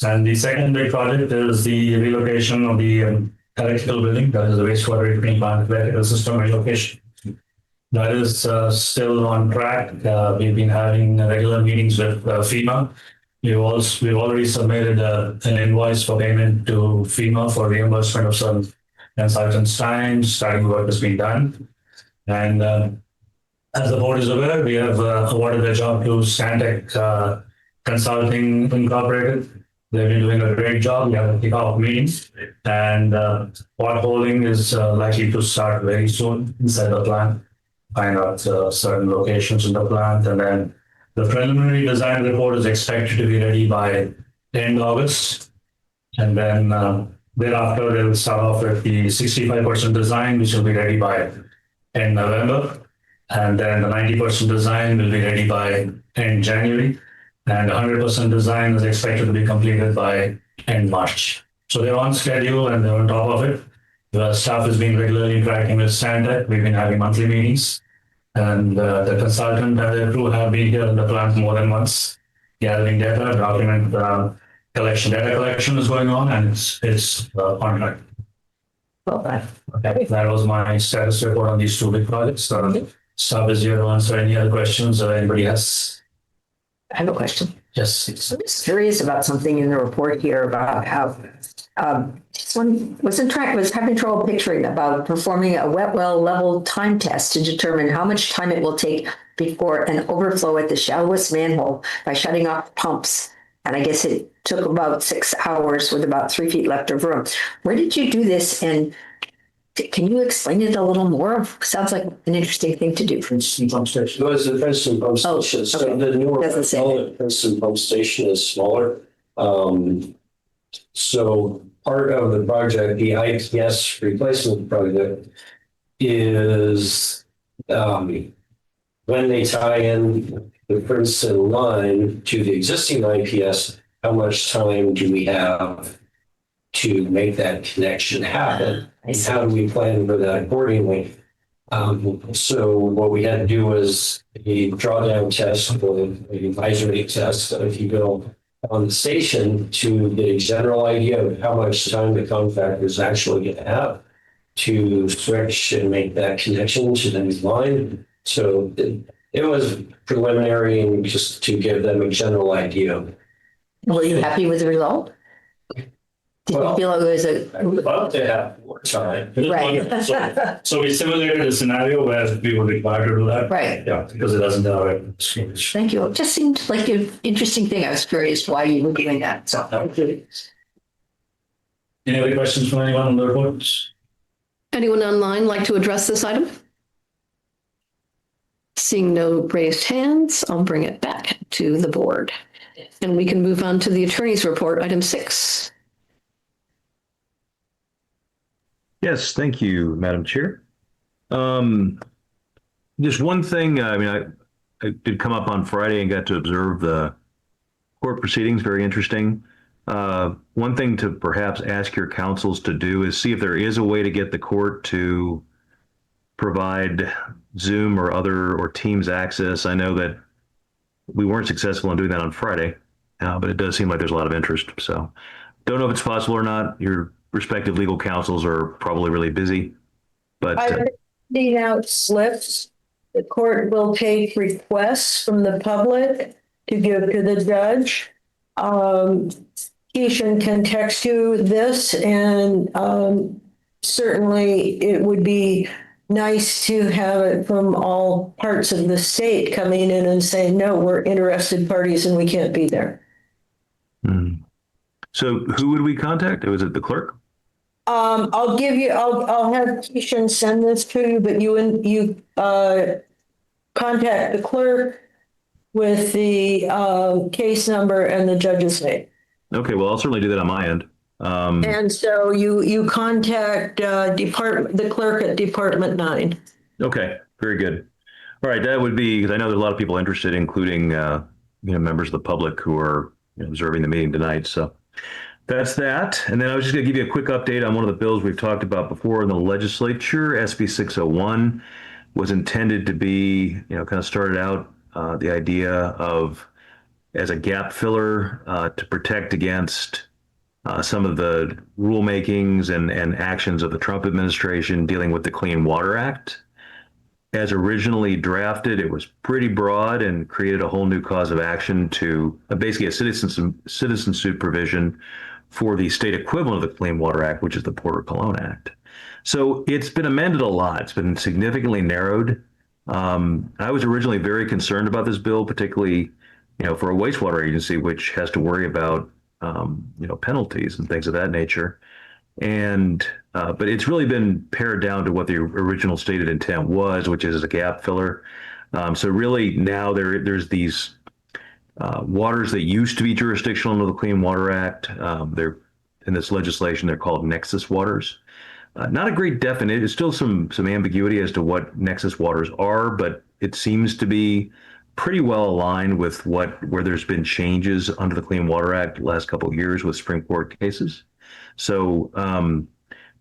And the second big project is the relocation of the electrical building, that is the wastewater treatment plant electrical system relocation. That is still on track. We've been having regular meetings with FEMA. We've already submitted an invoice for payment to FEMA for reimbursement of some consultants' time. Starting work has been done. And as the board is aware, we have awarded the job to Stantec Consulting Incorporated. They've been doing a great job. We have a kickoff meeting, and potholing is likely to start very soon inside the plant. Find out certain locations in the plant, and then the preliminary design report is expected to be ready by end August, and then thereafter they'll start off with the 65% design, which will be ready by end November, and then the 90% design will be ready by end January. And 100% design is expected to be completed by end March. So they're on schedule and they're on top of it. The staff has been regularly interacting with Stantec. We've been having monthly meetings. And the consultant and the crew have been here in the plant more than once, gathering data, document collection. Data collection is going on and it's on track. Okay, that was my status report on these two big projects. Staff is here to answer any other questions or anybody has. I have a question. Yes. I'm just curious about something in the report here about how someone was having trouble picturing about performing a wet well level time test to determine how much time it will take before an overflow at the shallowest manhole by shutting off pumps. And I guess it took about 6 hours with about 3 feet left of room. Where did you do this? And can you explain it a little more? Sounds like an interesting thing to do. Princeton Pump Station. It was the Princeton Pump Station. So okay. the newer Doesn't say. Princeton Pump Station is smaller. So part of the project, the IPS replacement project, is when they tie in the Princeton line to the existing IPS, how much time do we have to make that connection happen? And how do we plan for that accordingly? So what we had to do was a drawdown test or an advisory test, if you will, on the station to get a general idea of how much time the contractor is actually going to have to switch and make that connection to the new line. So it was preliminary and just to give them a general idea. Were you happy with the result? Did you feel it was a, I would love to have more time. right, So we simulated a scenario where we were required to do that. right. Yeah, because it doesn't have a storage. Thank you. It just seemed like an interesting thing. I was curious why you were doing that, so. Any other questions from anyone on the reports? Anyone online like to address this item? Seeing no raised hands, I'll bring it back to the board. And we can move on to the attorney's report, item 6. Yes, thank you, Madam Chair. Just one thing, I did come up on Friday and got to observe the court proceedings, very interesting. One thing to perhaps ask your counsels to do is see if there is a way to get the court to provide Zoom or Teams access. I know that we weren't successful in doing that on Friday, but it does seem like there's a lot of interest. So don't know if it's possible or not. Your respective legal counsels are probably really busy, but I'm sending out slips. The court will take requests from the public to give to the judge. Keishan can text you this, and certainly it would be nice to have it from all parts of the state coming in and saying, no, we're interested parties and we can't be there. So who would we contact? Was it the clerk? I'll have Keishan send this to you, but you contact the clerk with the case number and the judge's name. Okay, well, I'll certainly do that on my end. And so you contact the clerk at Department 9. Okay, very good. All right, that would be, because I know there's a lot of people interested, including members of the public who are observing the meeting tonight. So that's that. And then I was just going to give you a quick update on one of the bills we've talked about before in the legislature. SB 601 was intended to be, kind of started out the idea of as a gap filler to protect against some of the rulemakings and actions of the Trump administration dealing with the Clean Water Act. As originally drafted, it was pretty broad and created a whole new cause of action to basically a citizen suit provision for the state equivalent of the Clean Water Act, which is the Porter Cologne Act. So it's been amended a lot. It's been significantly narrowed. I was originally very concerned about this bill, particularly, for a wastewater agency, which has to worry about, penalties and things of that nature. And but it's really been pared down to what the original stated intent was, which is a gap filler. So really now there's these waters that used to be jurisdictional under the Clean Water Act. They're in this legislation, they're called nexus waters. Not a great definition. There's still some ambiguity as to what nexus waters are, but it seems to be pretty well aligned with where there's been changes under the Clean Water Act the last couple of years with Supreme Court cases. So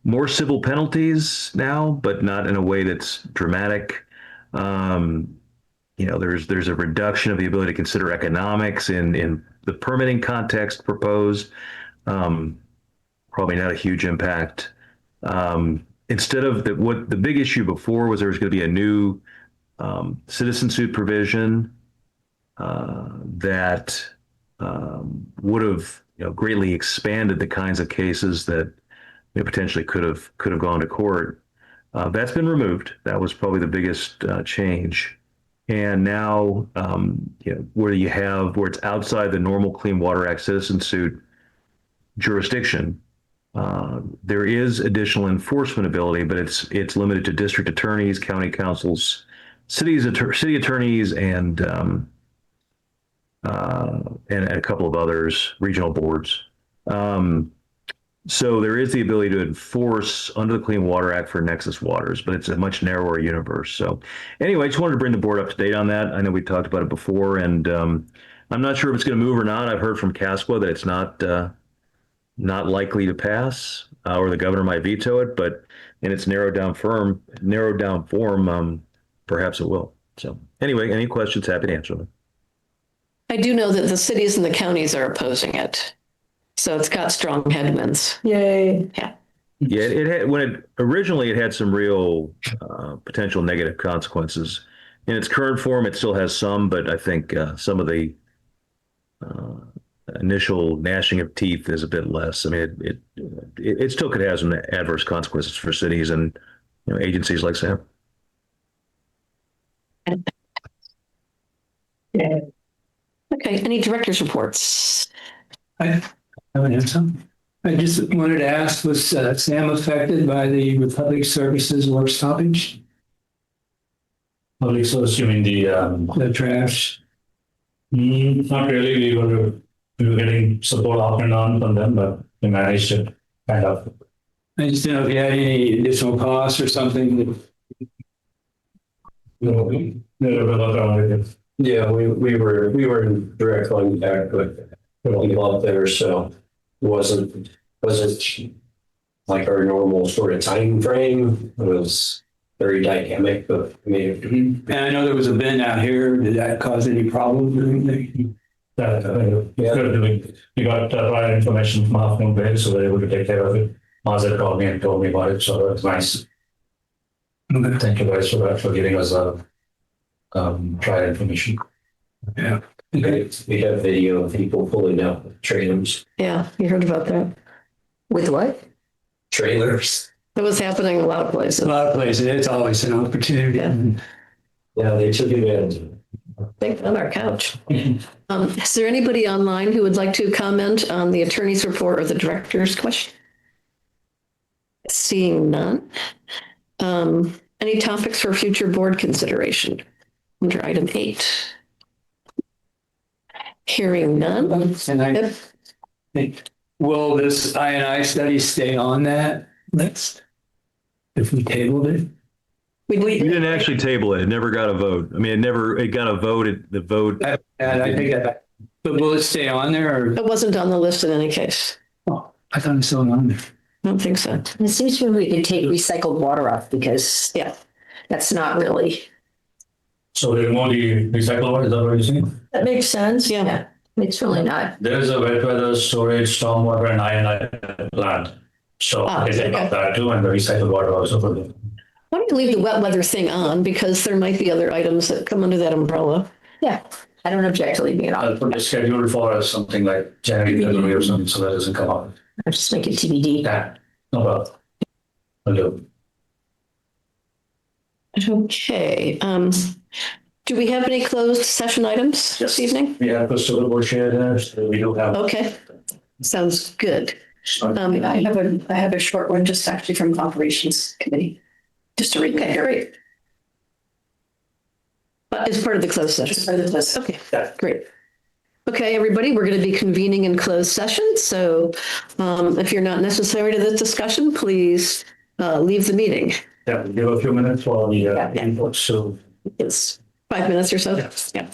more civil penalties now, but not in a way that's dramatic. There's a reduction of the ability to consider economics in the permitting context proposed. Probably not a huge impact. Instead of what the big issue before was, there was going to be a new citizen suit provision that would have greatly expanded the kinds of cases that potentially could have gone to court. That's been removed. That was probably the biggest change. And now, where it's outside the normal Clean Water Act citizen suit jurisdiction, there is additional enforcement ability, but it's limited to district attorneys, county councils, city attorneys, and a couple of others, regional boards. So there is the ability to enforce under the Clean Water Act for nexus waters, but it's a much narrower universe. So anyway, I just wanted to bring the board up to date on that. I know we talked about it before, and I'm not sure if it's going to move or not. I've heard from CASPA that it's not likely to pass, or the governor might veto it, but in its narrowed down form, perhaps it will. So anyway, any questions, happy to answer them. I do know that the cities and the counties are opposing it. So it's got strong headwinds. Yay. Yeah. Yeah, it had, originally it had some real potential negative consequences. In its current form, it still has some, but I think some of the initial gnashing of teeth is a bit less. I mean, it still could have some adverse consequences for cities and agencies like SAM. Okay, any director's reports? I haven't had some. I just wanted to ask, was Sam affected by the Republic Services work stoppage? Public service, you mean The trash? not really. We were getting support off and on from them, but we managed it kind of. I just didn't know if you had any additional costs or something. We were work around it. Yeah, we were in direct contact with people up there, so it wasn't like our normal sort of time frame. It was very dynamic, but I mean, And I know there was a bin out here. Did that cause any problems or anything? We got prior information from Half Moon Bay, so we were able to take care of it. Mazda called me and told me about it, so it's nice. Okay. Thank you guys for that, for giving us prior information. Yeah. we have video of people pulling out trailers. Yeah, you heard about that. With what? Trailers. It was happening in a lot of A places. lot of places, it's always an opportunity. Yeah. They took advantage of it. I think on our couch. Is there anybody online who would like to comment on the attorney's report or the director's question? Seeing none. Any topics for future board consideration under item 8? Hearing none. And I Yep. think, will this I&I study stay on that list? If we tabled it? We didn't actually table it. It never got a vote. I mean, it got a vote. The vote. And I think that, but will it stay on there or? It wasn't on the list in any case. Oh, I thought it was still on there. I don't think so. It seems to me we could take recycled water off because Yeah. that's not really. So we remove the recycle water, is that what you're saying? That makes sense. Yeah. It's really not. There is a wet weather storage, stormwater and I&I plant. So they take okay. up that too, and the recycled water also for them. Why don't you leave the wet weather thing on, because there might be other items that come under that umbrella. Yeah, I don't object to leaving it I'll on. put the schedule for something like January, February or something, so that doesn't come up. I'll just make it TBD. Yeah, no problem. I'll do. Okay. Do we have any closed session items this evening? We have a suitable share there, so we do have. Okay. Sounds good. I have a short one, just actually from Operations Committee, just to reiterate. But it's part of the closed session. For the list. Okay, Yeah. great. Okay, everybody, we're going to be convening in closed session. So if you're not necessary to this discussion, please leave the meeting. Yeah, we'll give a few minutes for the input, so. It's 5 minutes or so. Yeah. Yeah.